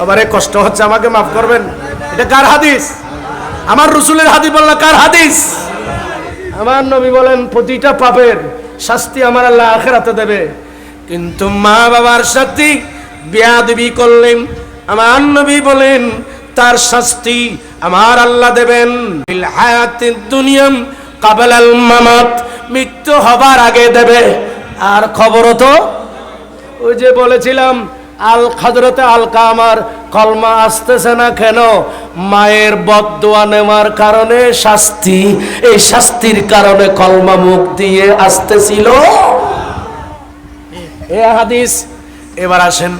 আমারে কষ্ট হচ্ছে, আমাকে মাফ করবেন। এটা কার হাদিস? আমার রাসূলের হাদিস বললা কার হাদিস? আমার নবী বলেন প্রতিটা পাপের শাস্তি আমার আল্লাহ আখিরাতে দেবে, কিন্তু মা বাবার সাথে বেয়াদবি করলেন আমার নবী বলেন তার শাস্তি আমার আল্লাহ দেবেন ফিল হায়াতিদ দুনিয়া ক্বাবলাল মামাত, মৃত্যু হবার আগে দেবে। আর খবর তো ওই যে বলেছিলাম আল হযরতে আলকা আমার কলমা আসতেছে না কেন? মায়ের বদদোয়া নেওয়ার কারণে শাস্তি, এই শাস্তির কারণে কলমা মুখ দিয়ে আসতেছিল এই হাদিস। এবার আসেন,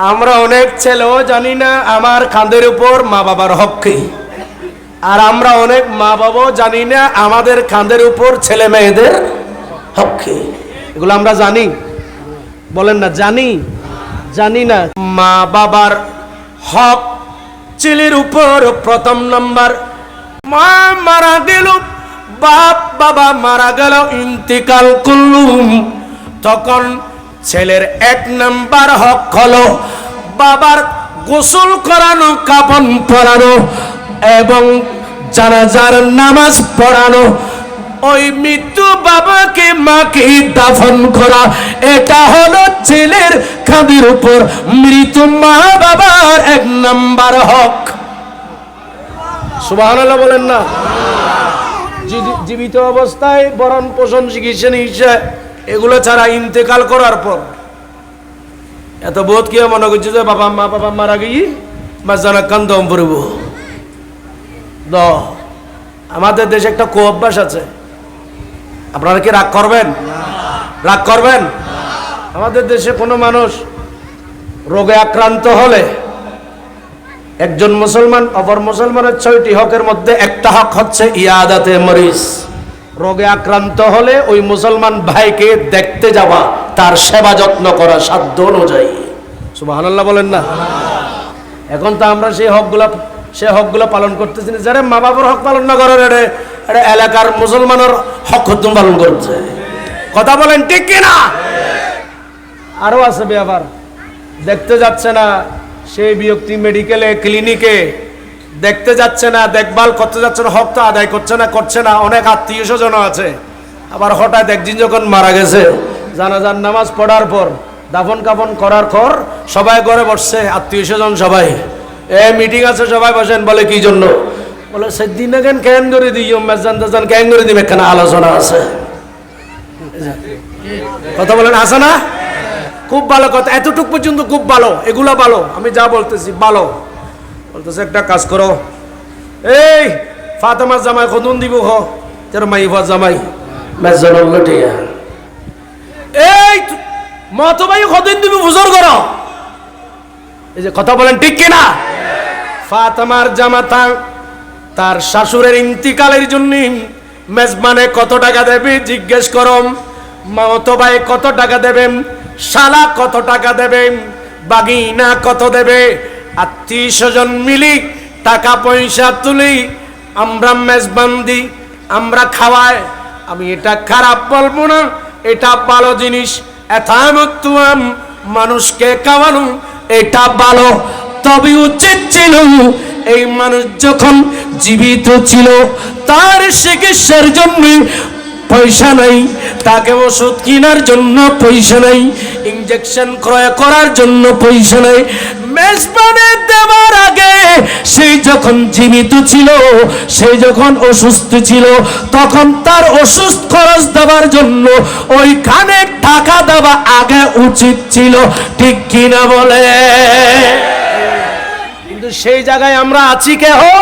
আমরা অনেক ছেলেও জানি না আমার কাঁধের উপর মা বাবার হক কি, আর আমরা অনেক মা বাবাও জানি না আমাদের কাঁধের উপর ছেলে মেয়েদের হক কি। এগুলো আমরা জানি? বলেন না জানি? জানি না। মা বাবার হক ছেলের উপর প্রথম নাম্বার, মা মারা গেল, বাবা মারা গেল, ইন্তিকাল করলুম, তখন ছেলের এক নাম্বার হক হলো বাবার গোসল করানো, কাফন পরানো এবং জানাজার নামাজ পড়ানো, ওই মৃত্যু বাবাকে মাকে দাফন করা। এটা হলো ছেলের কাঁধের উপর মৃত মা বাবার এক নাম্বার হক। সুবহানাল্লাহ বলেন না? জীবিত অবস্থায় ভরণ পোষণ চিকিৎসা এগুলো ছাড়া ইন্তেকাল করার পর এত বোধ কি মনে করছে যে বাবা মারা গিয়ে বাচ্চারা কান্দম পড়ব। আমাদের দেশে একটা কুঅভ্যাস আছে, আপনারা কি রাগ করবেন? রাগ করবেন? আমাদের দেশে কোনো মানুষ রোগে আক্রান্ত হলে একজন মুসলমান অপর মুসলমানের 6টি হকের মধ্যে একটা হক হচ্ছে ইয়াদাতে মরিজ। রোগে আক্রান্ত হলে ওই মুসলমান ভাইকে দেখতে যাওয়া, তার সেবা যত্ন করা সাধ্য অনুযায়ী। সুবহানাল্লাহ বলেন না? এখন তো আমরা সেই হকগুলো পালন করতেছি না। যারা মা বাবার হক পালন না করেন, এটা এলাকার মুসলমানের হক তুমি পালন করছে। কথা বলেন ঠিক কিনা? আরো আছে ব্যাপার, দেখতে যাচ্ছে না সেই ব্যক্তি মেডিকেলে ক্লিনিকে, দেখতে যাচ্ছে না, দেখভাল করতে যাচ্ছে না, হক তো আদায় করছে না। অনেক আত্মীয় স্বজন আছে, আবার হঠাৎ একদিন যখন মারা গেছে, জানাজার নামাজ পড়ার পর দাফন কাফন করার পর সবাই ঘরে বসছে, আত্মীয় স্বজন সবাই, মিটিং আছে, সবাই বসেন। বলে কি জন্য? বলে সেদিন কেন করে দিই মেজান কেন করে দিবে, এখানে আলোচনা আছে। কথা বলেন আছে না? খুব ভালো কথা, এতটুক পর্যন্ত খুব ভালো, এগুলা ভালো, আমি যা বলতেছি ভালো। বলতেছে একটা কাজ করো, এই ফাতেমার জামাই কদুন দিব হ তোর মাইফার জামাই মেজানুল লটিয়া, এই মত ভাই কদিন দিব বুঝর করো। এই যে কথা বলেন ঠিক কিনা? ফাতেমার জামাতা তার শাশুড়ের ইন্তিকালের জন্য মেজবানে কত টাকা দেবে জিজ্ঞেস করম। মত ভাই কত টাকা দেবেন, শালা কত টাকা দেবেন, বাগিনা কত দেবে, আত্মীয় স্বজন মিলি টাকা পয়সা তুলি, আমরা মেজবান দিই, আমরা খাওয়াই। আমি এটা খারাপ বলবো না, এটা ভালো জিনিস। এথামতুয়াম মানুষকে খাওয়ানো এটা ভালো, তবে উচিত ছিল এই মানুষ যখন জীবিত ছিল তার চিকিৎসার জন্য পয়সা নাই, তাকে ওষুধ কেনার জন্য পয়সা নাই, ইনজেকশন ক্রয় করার জন্য পয়সা নাই, মেজবানে দেওয়ার আগে সেই যখন জীবিত ছিল, সেই যখন অসুস্থ ছিল, তখন তার ওষুধ খরচ দেওয়ার জন্য ওইখানে টাকা দেওয়া আগে উচিত ছিল। ঠিক কিনা বলে? কিন্তু সেই জায়গায় আমরা আছি কে হো?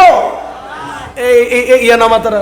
এই ইয়ানামাতারা